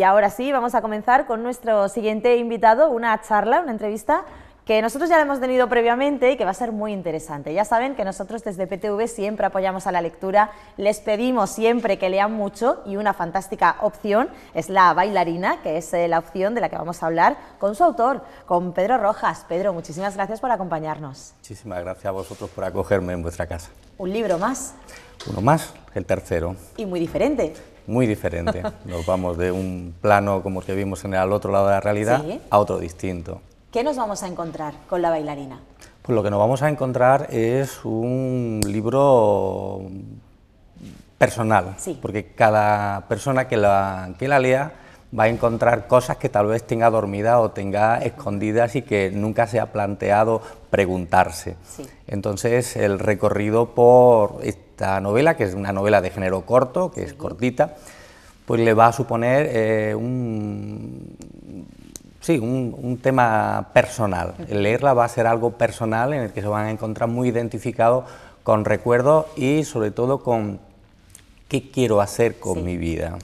Y ahora sí, vamos a comenzar con nuestro siguiente invitado, una charla, una entrevista que nosotros ya la hemos tenido previamente y que va a ser muy interesante. Ya saben que nosotros desde PTV siempre apoyamos a la lectura, les pedimos siempre que lean mucho y una fantástica opción es La bailarina, que es la opción de la que vamos a hablar con su autor, con Pedro Rojas. Pedro, muchísimas gracias por acompañarnos. Muchísimas gracias a vosotros por acogerme en vuestra casa. Un libro más. Uno más, el tercero. Y muy diferente. Muy diferente. Nos vamos de un plano como el que vimos en el otro lado de la realidad, ¿sí?, a otro distinto. ¿Qué nos vamos a encontrar con La bailarina? Pues lo que nos vamos a encontrar es un libro personal, sí, porque cada persona que la lea va a encontrar cosas que tal vez tenga dormidas o tenga escondidas y que nunca se ha planteado preguntarse. Sí. Entonces el recorrido por esta novela, que es una novela de género corto, que es cortita, pues le va a suponer un tema personal. El leerla va a ser algo personal en el que se van a encontrar muy identificados con recuerdos y sobre todo con qué quiero hacer con mi vida.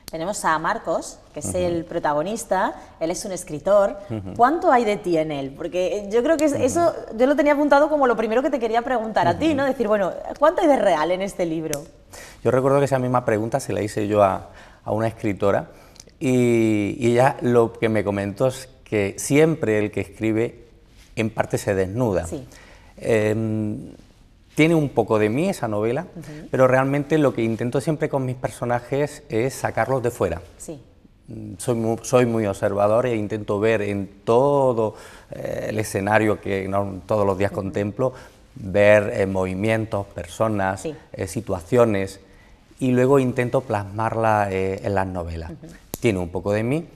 Tenemos a Marcos, que es el protagonista, él es un escritor. ¿Cuánto hay de ti en él? Porque yo creo que eso yo lo tenía apuntado como lo primero que te quería preguntar a ti, ¿no? Decir, bueno, ¿cuánto hay de real en este libro? Yo recuerdo que esa misma pregunta se la hice yo a una escritora y ella lo que me comentó es que siempre el que escribe en parte se desnuda. Sí. Tiene un poco de mí esa novela, pero realmente lo que intento siempre con mis personajes es sacarlos de fuera. Sí. Soy muy observador e intento ver en todo el escenario que no todos los días contemplo, ver movimientos, personas, sí, situaciones, y luego intento plasmarla en las novelas. Tiene un poco de mí,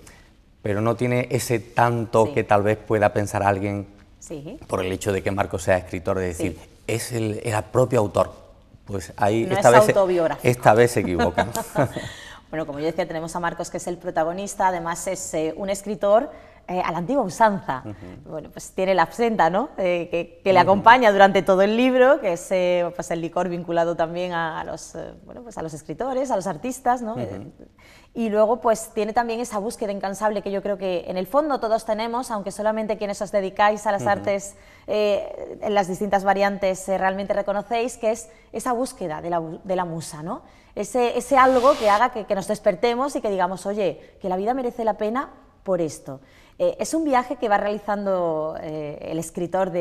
pero no tiene ese tanto, sí, que tal vez pueda pensar alguien, sí, por el hecho de que Marcos sea escritor, de decir, sí, es el propio autor. Pues ahí no esta vez se equivocan. Bueno, como yo decía, tenemos a Marcos, que es el protagonista, además es un escritor a la antigua usanza. Bueno, pues tiene la absenta, ¿no? Que le acompaña durante todo el libro, que es pues el licor vinculado también a los escritores, a los artistas, ¿no? Y luego pues tiene también esa búsqueda incansable que yo creo que en el fondo todos tenemos, aunque solamente quienes os dedicáis a las artes en las distintas variantes realmente reconocéis, que es esa búsqueda de la musa, ¿no? Ese algo que haga que nos despertemos y que digamos, oye, que la vida merece la pena por esto. Es un viaje que va realizando el escritor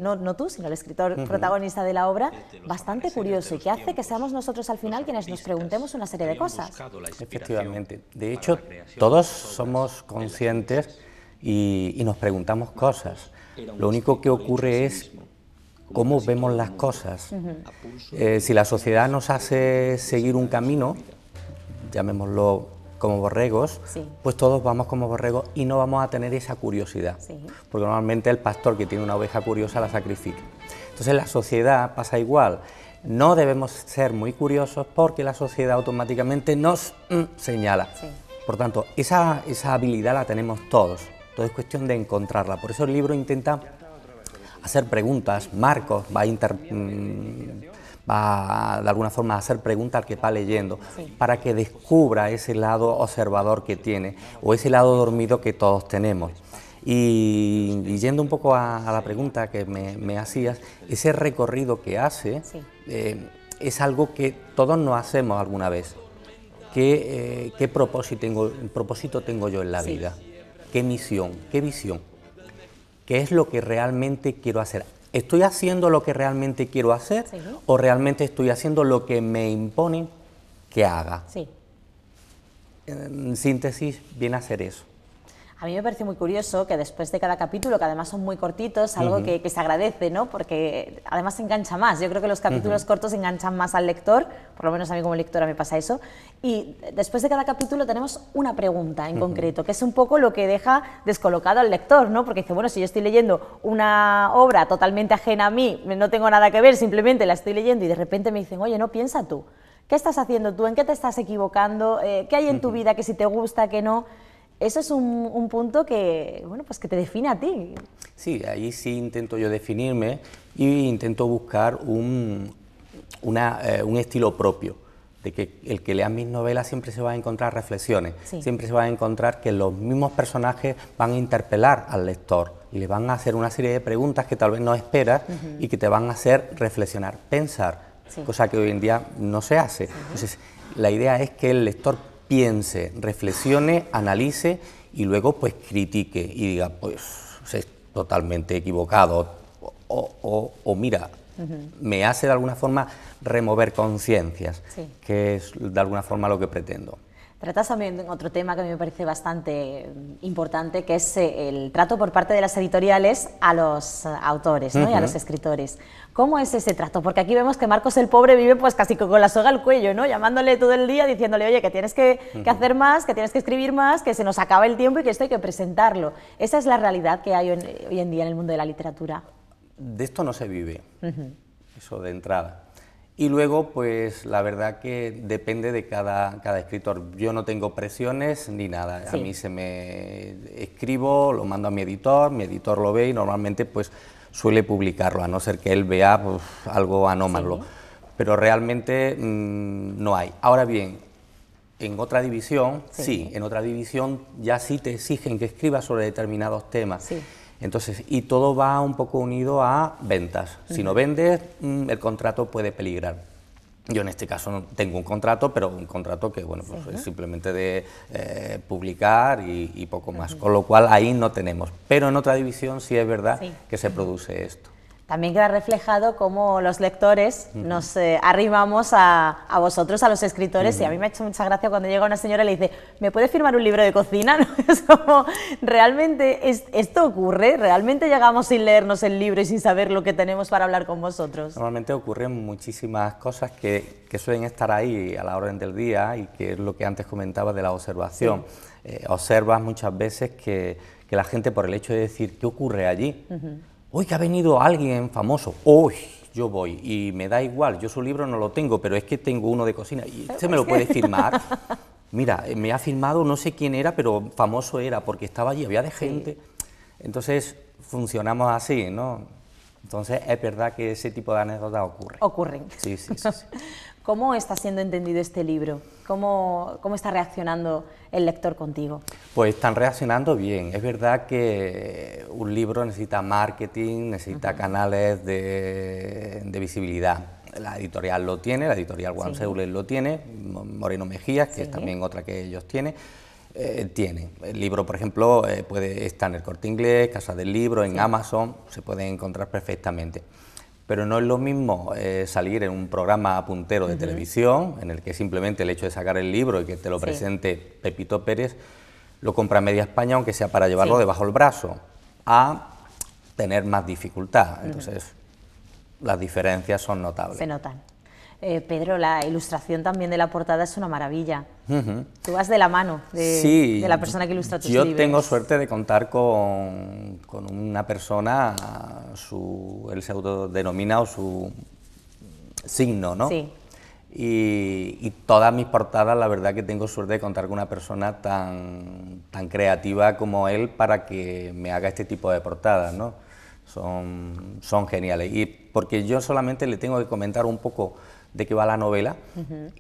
no tú, sino el escritor protagonista de la obra, bastante curioso y que hace que seamos nosotros al final quienes nos preguntemos una serie de cosas. Efectivamente. De hecho, todos somos conscientes y nos preguntamos cosas. Lo único que ocurre es cómo vemos las cosas. Si la sociedad nos hace seguir un camino, llamémoslo como borregos, sí, pues todos vamos como borregos y no vamos a tener esa curiosidad, sí, porque normalmente el pastor que tiene una oveja curiosa la sacrifica. Entonces en la sociedad pasa igual, no debemos ser muy curiosos porque la sociedad automáticamente nos señala. Sí. Por tanto, esa habilidad la tenemos todos, todo es cuestión de encontrarla. Por eso el libro intenta hacer preguntas. Marcos va de alguna forma a hacer preguntas al que va leyendo, sí, para que descubra ese lado observador que tiene, o ese lado dormido que todos tenemos. Y yendo un poco a la pregunta que me hacías, ese recorrido que hace, sí, es algo que todos nos hacemos alguna vez. ¿Qué propósito tengo yo en la vida? ¿Qué misión? ¿Qué visión? ¿Qué es lo que realmente quiero hacer? ¿Estoy haciendo lo que realmente quiero hacer, sí, o realmente estoy haciendo lo que me imponen que haga? Sí. En síntesis, viene a ser eso. A mí me parece muy curioso que después de cada capítulo, que además son muy cortitos, algo que se agradece, ¿no? Porque además se engancha más. Yo creo que los capítulos cortos enganchan más al lector, por lo menos a mí como lectora me pasa eso. Y después de cada capítulo tenemos una pregunta en concreto, que es un poco lo que deja descolocado al lector, ¿no? Porque dice, bueno, si yo estoy leyendo una obra totalmente ajena a mí, no tengo nada que ver, simplemente la estoy leyendo y de repente me dicen, oye, no, piensa tú, ¿qué estás haciendo tú? ¿En qué te estás equivocando? ¿Qué hay en tu vida que si te gusta, que no? Eso es un punto que, bueno, pues que te define a ti. Sí, ahí sí intento yo definirme y intento buscar un estilo propio. de que el que lea mis novelas siempre se va a encontrar reflexiones, Sí. siempre se va a encontrar que los mismos personajes van a interpelar al lector y le van a hacer una serie de preguntas que tal vez no esperas y que te van a hacer reflexionar, pensar, Sí. cosa que hoy en día no se hace. Entonces, la idea es que el lector piense, reflexione, analice y luego pues critique y diga, pues es totalmente equivocado o mira, me hace de alguna forma remover conciencias, Sí. que es de alguna forma lo que pretendo. Tratas también otro tema que a mí me parece bastante importante, que es el trato por parte de las editoriales a los autores, ¿no? Y a los escritores. ¿Cómo es ese trato? Porque aquí vemos que Marcos el pobre vive pues casi con la soga al cuello, ¿no? Llamándole todo el día, diciéndole, oye, que tienes que hacer más, que tienes que escribir más, que se nos acaba el tiempo y que esto hay que presentarlo. Esa es la realidad que hay hoy en día en el mundo de la literatura. De esto no se vive, eso de entrada. Y luego, pues la verdad que depende de cada escritor. Yo no tengo presiones ni nada. Sí. A mí se me escribo, lo mando a mi editor lo ve y normalmente pues suele publicarlo, a no ser que él vea pues, algo anómalo. Sí. Pero realmente no hay. Ahora bien, en otra división, sí, en otra división ya sí te exigen que escribas sobre determinados temas. Sí. Entonces, y todo va un poco unido a ventas. Si no vendes, el contrato puede peligrar. Yo en este caso no tengo un contrato, pero un contrato que bueno, pues es simplemente de publicar y poco más. Con lo cual ahí no tenemos. Pero en otra división sí es verdad que se produce esto. También queda reflejado cómo los lectores nos arrimamos a vosotros, a los escritores, y a mí me ha hecho mucha gracia cuando llega una señora y le dice, ¿me puede firmar un libro de cocina? ¿No? Es como, ¿realmente esto ocurre? ¿Realmente llegamos sin leernos el libro y sin saber lo que tenemos para hablar con vosotros? Normalmente ocurren muchísimas cosas que suelen estar ahí a la orden del día y que es lo que antes comentaba de la observación. Observas muchas veces que la gente, por el hecho de decir, ¿qué ocurre allí? Uy, que ha venido alguien famoso, uy, yo voy, y me da igual, yo su libro no lo tengo, pero es que tengo uno de cocina, y ¿se me lo puede firmar? Mira, me ha firmado, no sé quién era, pero famoso era, porque estaba allí, había de gente. Entonces, funcionamos así, ¿no? Entonces, es verdad que ese tipo de anécdotas Ocurren. Sí. ¿Cómo está siendo entendido este libro? ¿Cómo está reaccionando el lector contigo? Pues están reaccionando bien. Es verdad que un libro necesita marketing, necesita canales de visibilidad. La editorial lo tiene, la editorial One Seuler lo tiene, Moreno Mejías, que es también otra que ellos tienen. Tienen. El libro, por ejemplo, puede estar en el Corte Inglés, Casa del Libro, en Amazon, se puede encontrar perfectamente. Pero no es lo mismo salir en un programa puntero de televisión, en el que simplemente el hecho de sacar el libro y que te lo presente Pepito Pérez, lo compra media España, aunque sea para llevarlo debajo del brazo, a tener más dificultad. Entonces, las diferencias son notables. Se notan. Pedro, la ilustración también de la portada es una maravilla. Tú vas de la mano de la persona que ilustra tus libros. Yo tengo suerte de contar con una persona, él se autodenomina o su signo, ¿no? Sí. Y todas mis portadas, la verdad que tengo suerte de contar con una persona tan creativa como él para que me haga este tipo de portadas, ¿no? Son geniales. Y porque yo solamente le tengo que comentar un poco de qué va la novela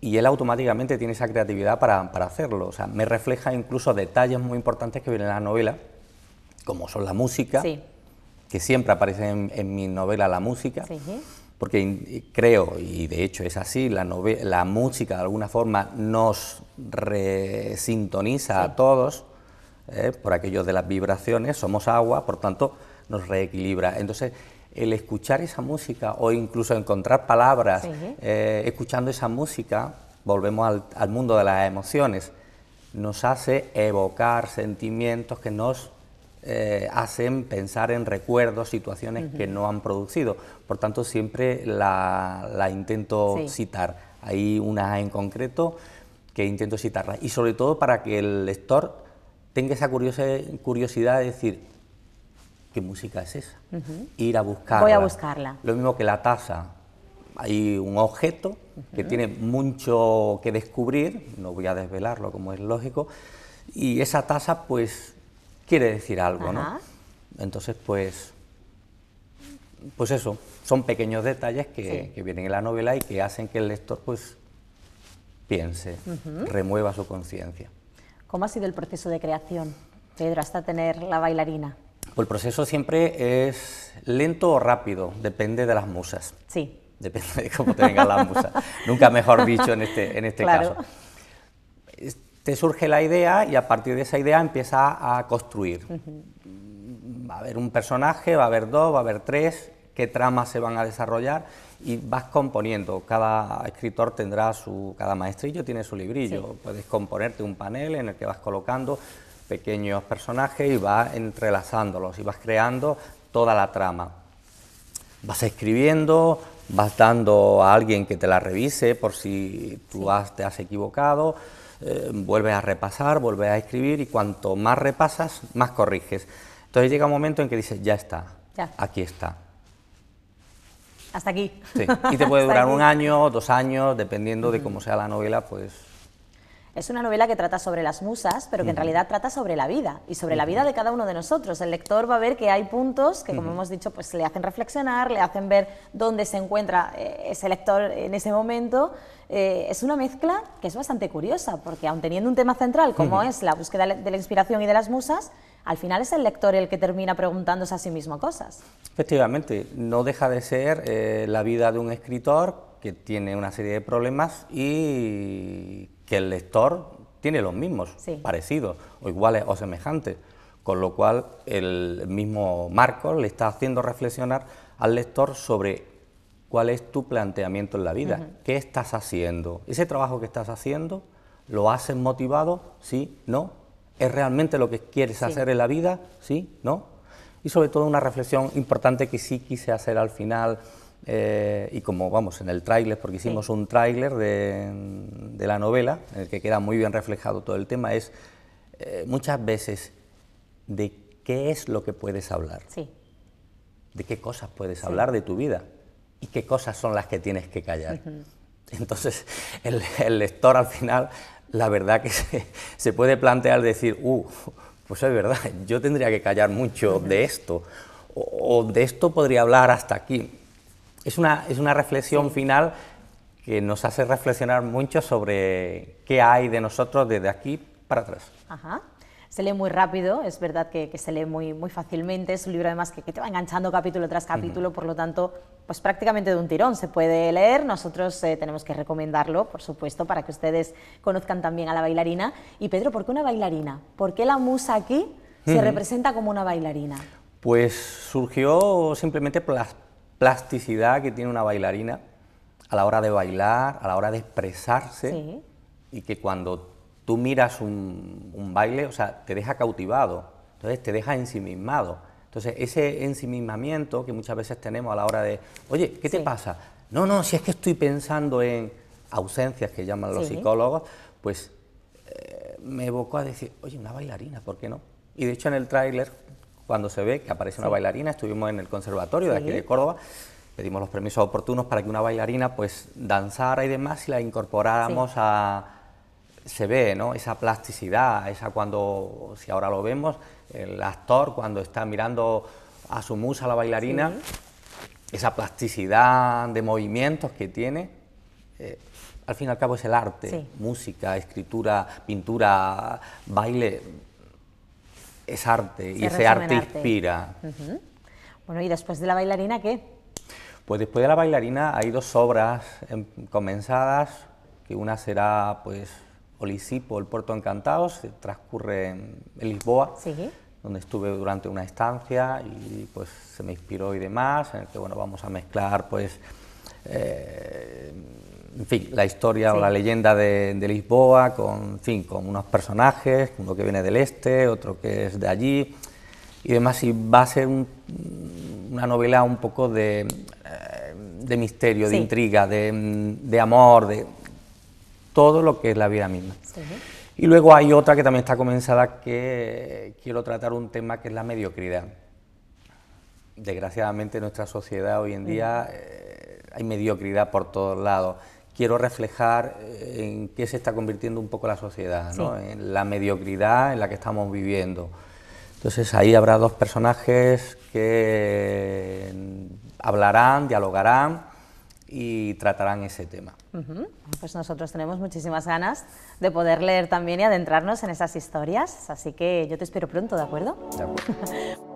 y él automáticamente tiene esa creatividad para hacerlo. O sea, me refleja incluso detalles muy importantes que vienen en la novela, como son la música, que siempre aparece en mi novela la música, porque creo, y de hecho es así, la música de alguna forma nos resintoniza a todos, por aquello de las vibraciones, somos agua, por tanto nos reequilibra. Entonces, el escuchar esa música o incluso encontrar palabras escuchando esa música, volvemos al mundo de las emociones, nos hace evocar sentimientos que nos hacen pensar en recuerdos, situaciones que no han producido. Por tanto, siempre la intento citar. Hay una en concreto que intento citarla. Y sobre todo para que el lector tenga esa curiosidad de decir, ¿qué música es esa? Ir a buscarla. Voy a buscarla. Lo mismo que la taza. Hay un objeto que tiene mucho que descubrir, no voy a desvelarlo como es lógico, y esa taza pues quiere decir algo, ¿no? Entonces pues eso, son pequeños detalles que vienen en la novela y que hacen que el lector pues piense, remueva su conciencia. ¿Cómo ha sido el proceso de creación, Pedro, hasta tener La bailarina? Pues el proceso siempre es lento o rápido, depende de las musas. Sí. Depende de cómo te vengan las musas. Nunca mejor dicho en este claro. caso. Te surge la idea y a partir de esa idea empieza a construir. Va a haber un personaje, va a haber dos, va a haber tres, qué tramas se van a desarrollar y vas componiendo. Cada escritor tendrá cada maestrillo tiene su librillo. Sí. Puedes componerte un panel en el que vas colocando pequeños personajes y vas entrelazándolos y vas creando toda la trama. Vas escribiendo, vas dando a alguien que te la revise por si tú te has equivocado, vuelves a repasar, vuelves a escribir y cuanto más repasas, más corriges. Entonces llega un momento en que dices, ya está, aquí está. Hasta aquí. Sí, y te puede durar 1 año, 2 años, dependiendo de cómo sea la novela, pues... Es una novela que trata sobre las musas, pero que en realidad trata sobre la vida, y sobre la vida de cada uno de nosotros. El lector va a ver que hay puntos que, como hemos dicho, pues le hacen reflexionar, le hacen ver dónde se encuentra ese lector en ese momento. Es una mezcla que es bastante curiosa, porque aun teniendo un tema central como es la búsqueda de la inspiración y de las musas, al final es el lector el que termina preguntándose a sí mismo cosas. Efectivamente, no deja de ser la vida de un escritor que tiene una serie de problemas y que el lector tiene los mismos, parecidos, o iguales o semejantes, con lo cual el mismo Marcos le está haciendo reflexionar al lector sobre cuál es tu planteamiento en la vida, qué estás haciendo, ese trabajo que estás haciendo, ¿lo haces motivado? ¿Sí? ¿No? ¿Es realmente lo que quieres hacer en la vida? ¿Sí? ¿No? Y sobre todo una reflexión importante que sí quise hacer al final, y como vamos en el tráiler, porque hicimos un tráiler de la novela, en el que queda muy bien reflejado todo el tema, es muchas veces de qué es lo que puedes hablar, de qué cosas puedes hablar de tu vida y qué cosas son las que tienes que callar. Entonces el lector al final, la verdad que se puede plantear decir, pues es verdad, yo tendría que callar mucho de esto, o de esto podría hablar hasta aquí. Es una reflexión final que nos hace reflexionar mucho sobre qué hay de nosotros desde aquí para atrás. Ajá. Se lee muy rápido, es verdad que se lee muy fácilmente, es un libro además que te va enganchando capítulo tras capítulo, por lo tanto, pues prácticamente de un tirón se puede leer. Nosotros tenemos que recomendarlo, por supuesto, para que ustedes conozcan también a la bailarina. Y Pedro, ¿por qué una bailarina? ¿Por qué la musa aquí se representa como una bailarina? Pues surgió simplemente por la plasticidad que tiene una bailarina a la hora de bailar, a la hora de expresarse, y que cuando tú miras un baile, o sea, te deja cautivado, entonces te deja ensimismado. Entonces ese ensimismamiento que muchas veces tenemos a la hora de, oye, ¿qué te pasa? No, si es que estoy pensando en ausencias que llaman los psicólogos, pues me evocó a decir, oye, una bailarina, ¿por qué no? Y de hecho en el tráiler, cuando se ve que aparece una bailarina, estuvimos en el conservatorio de aquí de Córdoba, pedimos los permisos oportunos para que una bailarina pues danzara y demás y la incorporáramos a... Se ve, ¿no?, esa plasticidad, cuando, si ahora lo vemos, el actor cuando está mirando a su musa, la bailarina, esa plasticidad de movimientos que tiene, al fin y al cabo es el arte, música, escritura, pintura, baile, es arte, y ese arte inspira. Bueno, ¿y después de la bailarina qué? Pues después de la bailarina hay 2 obras comenzadas, que una será, pues, Olisipo, el Puerto Encantado, se transcurre en Lisboa, donde estuve durante una estancia y pues se me inspiró y demás, en el que bueno, vamos a mezclar pues, en fin, la historia o la leyenda de Lisboa con unos personajes, uno que viene del este, otro que es de allí y demás, y va a ser una novela un poco de misterio, de intriga, de amor, de todo lo que es la vida misma. Y luego hay otra que también está comenzada, que quiero tratar un tema que es la mediocridad. Desgraciadamente en nuestra sociedad hoy en día hay mediocridad por todos lados. Quiero reflejar en qué se está convirtiendo un poco la sociedad, ¿no? En la mediocridad en la que estamos viviendo. Entonces ahí habrá 2 personajes que hablarán, dialogarán, y tratarán ese tema. Pues nosotros tenemos muchísimas ganas de poder leer también y adentrarnos en esas historias, así que yo te espero pronto, ¿de acuerdo? De acuerdo.